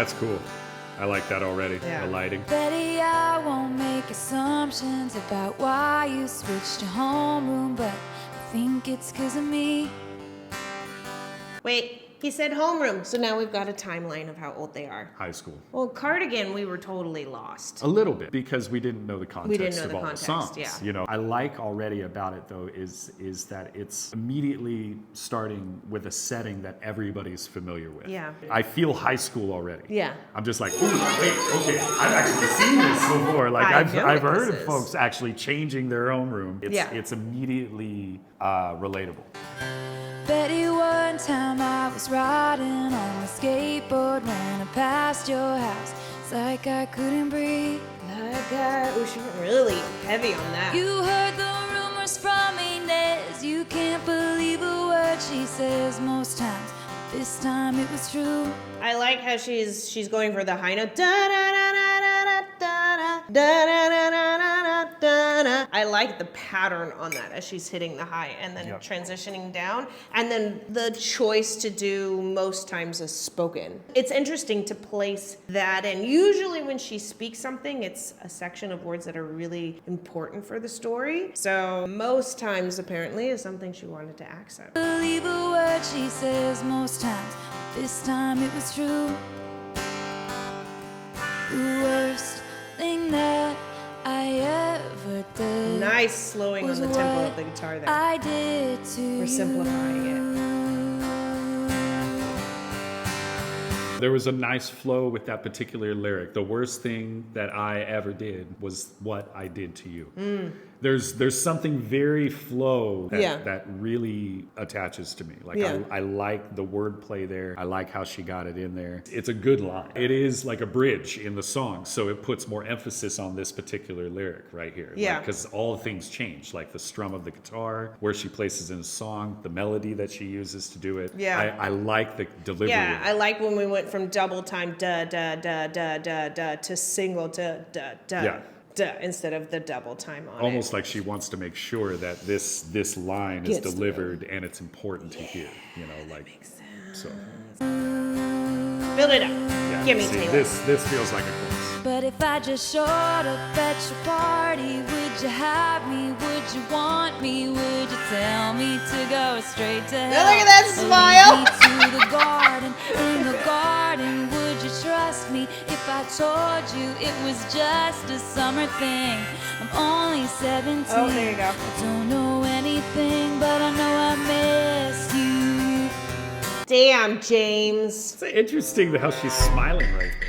That's cool. I like that already, the lighting. Betty, I won't make assumptions about why you switched to homeroom, but I think it's 'cause of me. Wait, he said homeroom, so now we've got a timeline of how old they are. High school. Well, Cardigan, we were totally lost. A little bit, because we didn't know the context of all the songs. Yeah. You know, I like already about it though is that it's immediately starting with a setting that everybody's familiar with. Yeah. I feel high school already. Yeah. I'm just like, ooh, wait, okay, I've actually seen this before. Like I've heard of folks actually changing their own room. It's immediately relatable. Betty, one time I was riding on a skateboard when I passed your house. It's like I couldn't breathe. She went really heavy on that. You heard the rumors from Inez. You can't believe a word she says most times. This time it was true. I like how she's going for the high note. Da da da da da da da da da da da da. I like the pattern on that as she's hitting the high and then transitioning down, and then the choice to do most times a spoken. It's interesting to place that in. Usually when she speaks something, it's a section of words that are really important for the story. So most times apparently is something she wanted to accent. Believe a word she says most times. This time it was true. The worst thing that I ever did. Nice slowing on the tempo of the guitar there. I did to We're simplifying it. There was a nice flow with that particular lyric. The worst thing that I ever did was what I did to you. There's something very flow that really attaches to me. Like I like the wordplay there. I like how she got it in there. It's a good line. It is like a bridge in the song, so it puts more emphasis on this particular lyric right here. Yeah. Because all things change, like the strum of the guitar, where she places in a song, the melody that she uses to do it. Yeah. I like the delivery. Yeah, I like when we went from double time da da da da da da to single da da da. Yeah. Duh, instead of the double time on Almost like she wants to make sure that this line is delivered and it's important to hear, you know, like makes sense. so. Build it up. Yeah, Give me see, Taylor. this feels like a chorus. But if I just showed up at your party, would you have me? Would you want me? Would you tell me to go straight to hell? Look at that smile. Lead me to the garden. In the garden, would you trust me if I told you it was just a summer thing? I'm only 17. Oh, there you go. I don't know anything, but I know I miss you. Damn, James. It's interesting how she's smiling right there.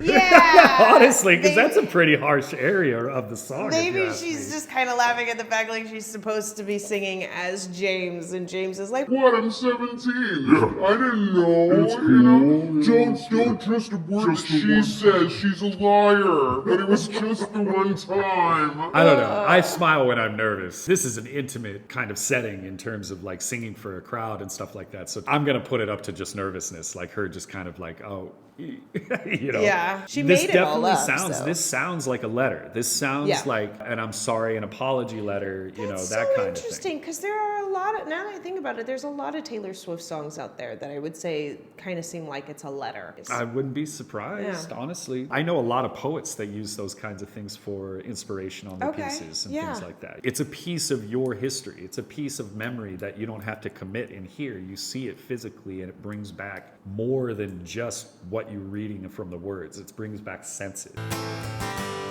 Yeah. Honestly, because that's a pretty harsh area of the song. Maybe if you ask she's me. just kind of laughing at the fact like she's supposed to be singing as James, and James is like, What? I'm 17. I didn't know. It's cool. Don't trust a word she says. She's a liar. But it was just the one time. I don't know. I smile when I'm nervous. This is an intimate kind of setting in terms of like singing for a crowd and stuff like that. So I'm going to put it up to just nervousness, like her just kind of like, oh, you know. yeah, she This made it all definitely up. sounds. so. This sounds like a letter. This sounds like an I'm sorry, an apology letter. You know, that kind of thing. Interesting, because there are a lot of, now that I think about it, there's a lot of Taylor Swift songs out there that I would say kind of seem like it's a letter. I wouldn't be surprised, honestly. I know a lot of poets that use those kinds of things for inspiration on their pieces and things like that. It's a piece of your history. It's a piece of memory that you don't have to commit in here. You see it physically, and it brings back more than just what you're reading from the words. It brings back senses.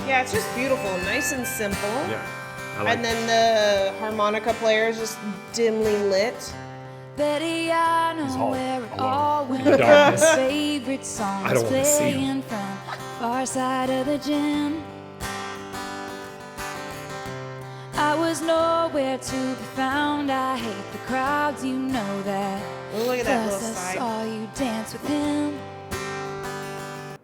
Yeah, it's just beautiful, nice and simple. Yeah. I like And then the harmonica player is just dimly lit. Betty, I know all where it alone all in went. the darkness. My favorite songs I don't wanna see 'em. playing from far side of the gym. I was nowhere to be found. I hate the crowds, you know that. Oh, look at that Plus little I side. saw you dance with him.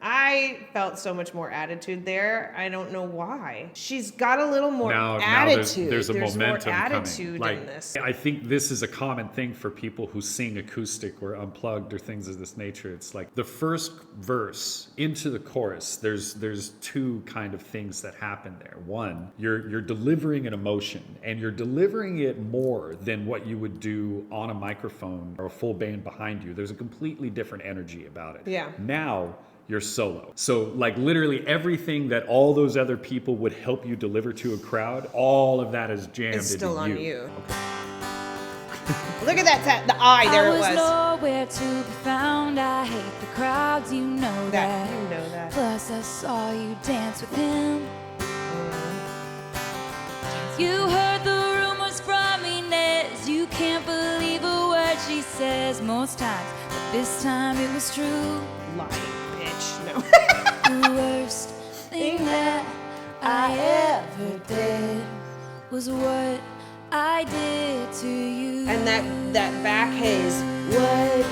I felt so much more attitude there. I don't know why. She's got a little more attitude. Now there's a momentum more attitude coming. in this. I think this is a common thing for people who sing acoustic or unplugged or things of this nature. It's like the first verse into the chorus, there's two kind of things that happen there. One, you're delivering an emotion, and you're delivering it more than what you would do on a microphone or a full band behind you. There's a completely different energy about it. Yeah. Now you're solo. So like literally everything that all those other people would help you deliver to a crowd, all of that is jammed It's still into on you. Okay. Look at that, the eye, there it was. I was nowhere to be found. I hate the crowds, you know that. You know that. Plus I saw you dance with him. You heard the rumors from Inez. You can't believe a word she says most times, but this time it was true. Lying bitch, no. The worst thing that I ever did was what I did to you. And that back haze. What?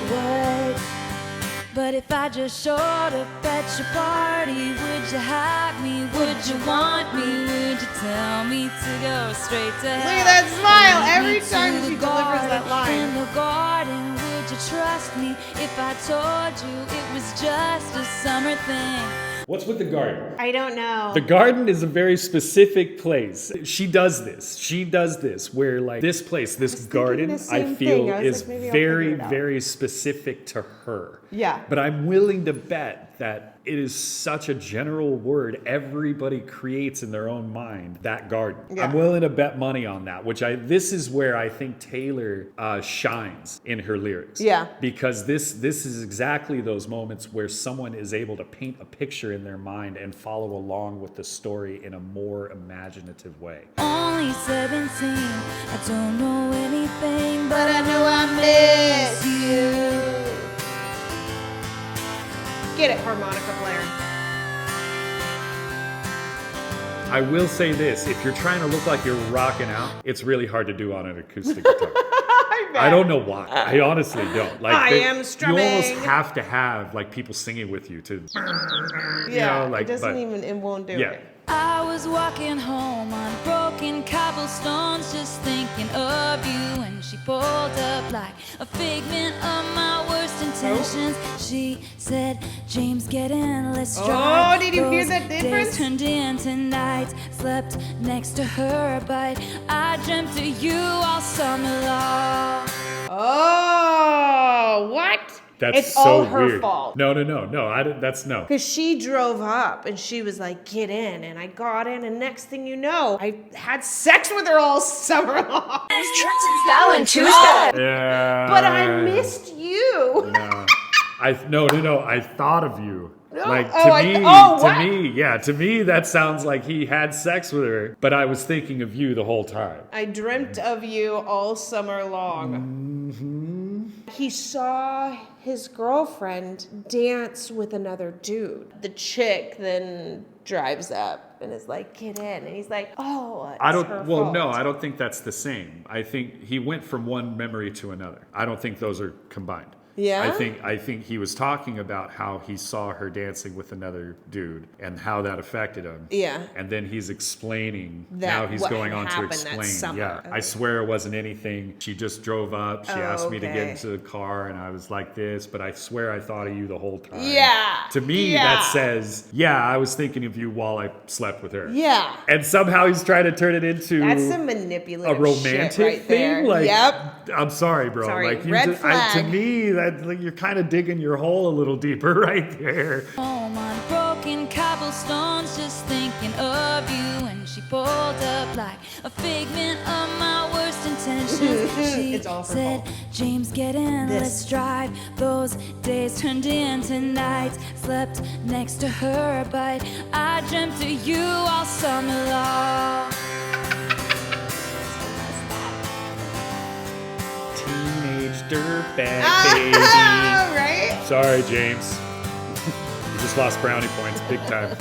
But if I just showed up at your party, would you have me? Would you want me? Would you tell me to go straight to hell? Look at that smile every To time the she delivers that line. In the garden, would you trust me if I told you it was just a summer thing? What's with the garden? I don't know. The garden is a very specific place. She does this where like this place, this garden, the I same feel thing. I was is like, maybe I'll very, figure it out. very specific to her. Yeah. But I'm willing to bet that it is such a general word everybody creates in their own mind, that garden. Yeah. I'm willing to bet money on that, this is where I think Taylor shines in her lyrics. Yeah. Because this is exactly those moments where someone is able to paint a picture in their mind and follow along with the story in a more imaginative way. Only 17, I don't know anything, But I know I miss you. Get it, harmonica player. I will say this, if you're trying to look like you're rocking out, it's really hard to do on an acoustic guitar. I don't know why. I honestly don't. Like I am strumming. You almost have to have like people singing with you to. Yeah, like, it won't do yeah. it. I was walking home on broken cobblestones, just thinking of you, and she pulled up like a figment of my worst intentions. She said, James, get in, let's drive. Oh, did you hear that Those difference? days turned into nights, slept next to her, but I dreamt of you all summer long. Oh, what? That's it's so all her weird. fault. No. That's no. Because she drove up and she was like, get in. And I got in, and next thing you know, I had sex with her all summer long. Yeah. But I missed you. Yeah. I thought of you. Like to me, that sounds like he had sex with her, but I was thinking of you the whole time. I dreamt of you all summer long. Mm-hmm. He saw his girlfriend dance with another dude. The chick then drives up and is like, get in. And he's like, oh, it's her fault. No, I don't think that's the same. I think he went from one memory to another. I don't think those are combined. Yeah? I think he was talking about how he saw her dancing with another dude and how that affected him. Yeah. And then he's explaining, That now he's what going on to happened that explain. summer. Yeah, Okay. I swear it wasn't anything. She just drove up. She asked me to get Okay. into the car and I was like this, but I swear I thought of you the whole time. Yeah. To me, Yeah. that says, yeah, I was thinking of you while I slept with her. Yeah. And somehow he's trying to turn it into That's some manipulative a romantic shit right thing. there. Like, Yep. I'm sorry, bro. Sorry, Like, red to flag. me, that like, you're kind of digging your hole a little deeper right there. Home on broken cobblestones, just thinking of you, and she pulled up like a figment of my worst intentions. She It's all her said, fault. James, get in, let's drive. Those days turned into nights, slept next to her, but I dreamt of you all summer long. Teenage dirtbag Ah, right? baby. Sorry, James. You just lost brownie points big time.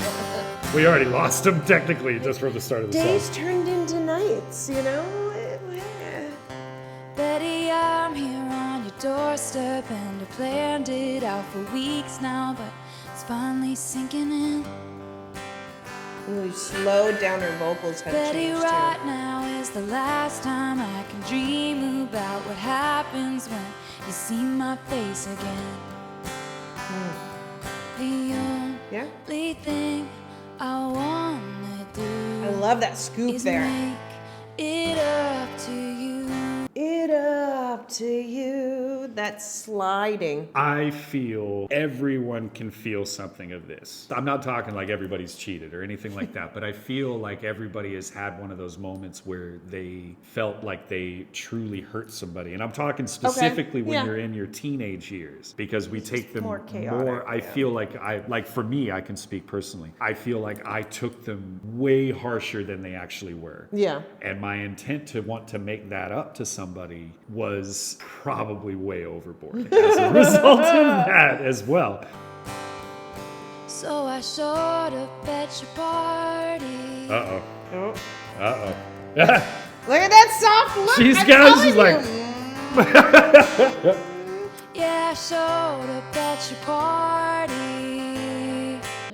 We already lost them technically just from the start of the Days song. turned into nights, you know? Betty, I'm here on your doorstep, and I planned it out for weeks now, but it's finally sinking in. Ooh, slowed down her vocals have Betty, changed right too. now is the last time I can dream about what happens when you see my face again. The only thing I wanna do, I love that scoop is there. make it up to you. It up to you. That's sliding. I feel everyone can feel something of this. I'm not talking like everybody's cheated or anything like that, but I feel like everybody has had one of those moments where they felt like they truly hurt somebody. And I'm talking specifically when you're in your teenage years, because we take them more chaotic, I feel like for me, I can speak personally. I feel like I took them way harsher than they actually were. Yeah. And my intent to want to make that up to somebody was probably way overboard as a result of that as well. So I showed up at your party. Uh-oh. Oh. Uh-oh. Look at that soft look. She's I'm got, telling she's you. like, Yeah, I showed up at your party.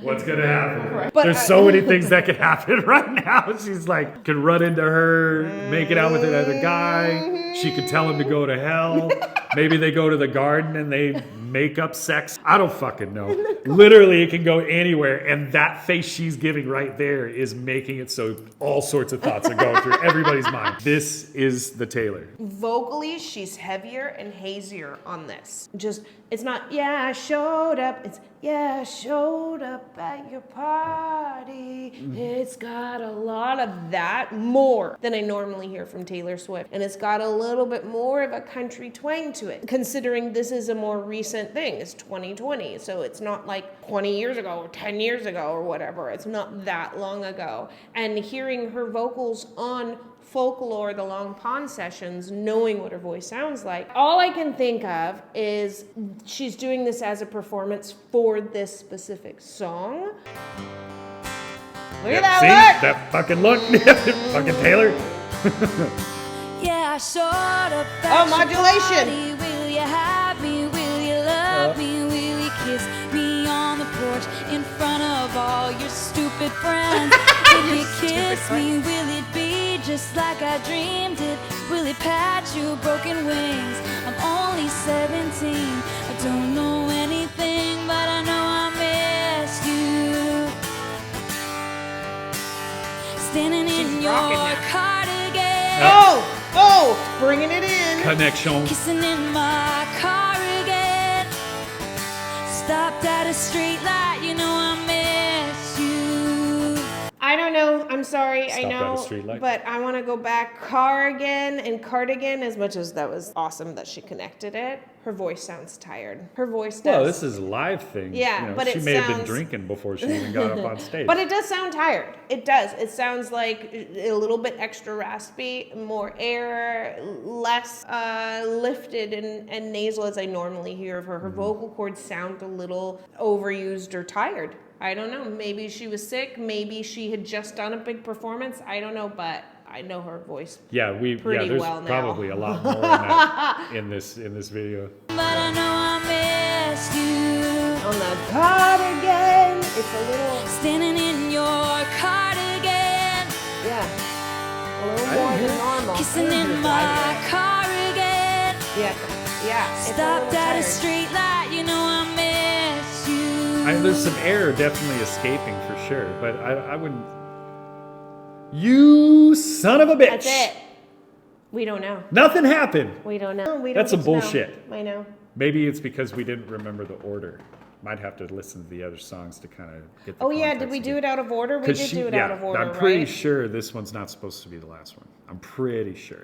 what's gonna happen? Right. But There's so many things that could happen right now. She's like, could run into her, make it out with another guy. She could tell him to go to hell. Maybe they go to the garden and they make up sex. I don't fucking know. Literally, it can go anywhere. And that face she's giving right there is making it so all sorts of thoughts are going through everybody's mind. This is the Taylor. Vocally, she's heavier and hazier on this. Just, it's not, yeah, I showed up. It's, yeah, I showed up at your party. It's got a lot of that more than I normally hear from Taylor Swift. And it's got a little bit more of a country twang to it, considering this is a more recent thing. It's 2020, so it's not like 20 years ago or 10 years ago or whatever. It's not that long ago. And hearing her vocals on Folklore, the Long Pond sessions, knowing what her voice sounds like, all I can think of is she's doing this as a performance for this specific song. Look at that See? look! That fucking look. Fucking Taylor. Yeah, I showed up at Oh, modulation. your party. Will you have me? Will you love me? Will you kiss me on the porch in front of all your stupid friends? Will you kiss me? Will it be just like I dreamed it? Will it patch your broken wings? I'm only 17. I don't know anything, but I know I missed you. Standing in your rocking now. cardigan. Oh, bringing it in. Connection. Kissing in my car again. Stopped at a street light, you know I miss you. I don't know. I'm sorry. I Stopped at a know. streetlight. But I want to go back. Car again and cardigan, as much as that was awesome that she connected it. Her voice sounds tired. Her voice does. Well, this is a live thing. Yeah, but she it may have been sounds- drinking before she even got up on stage. But it does sound tired. It does. It sounds like a little bit extra raspy, more air, less lifted and nasal as I normally hear of her. Her vocal cords sound a little overused or tired. I don't know. Maybe she was sick. Maybe she had just done a big performance. I don't know, but I know her voice. there's well now. probably a lot more in that in this video. But I know I missed you. On the cardigan, it's a little, Standing in your cardigan. yeah, a little more than normal. Kissing in my car again. Yeah. It's Stopped little at a tired. street light, you know I miss you. There's some air definitely escaping for sure, but I wouldn't. You son of a bitch! That's it. We don't know. Nothing happened. We don't know. We don't That's some get to know. bullshit. I know. Maybe it's because we didn't remember the order. Might have to listen to the other songs to kind of get the Oh yeah, did context we do again. it out of order? We 'Cause did she- do it yeah, out of order, I'm pretty right? sure this one's not supposed to be the last one. I'm pretty sure.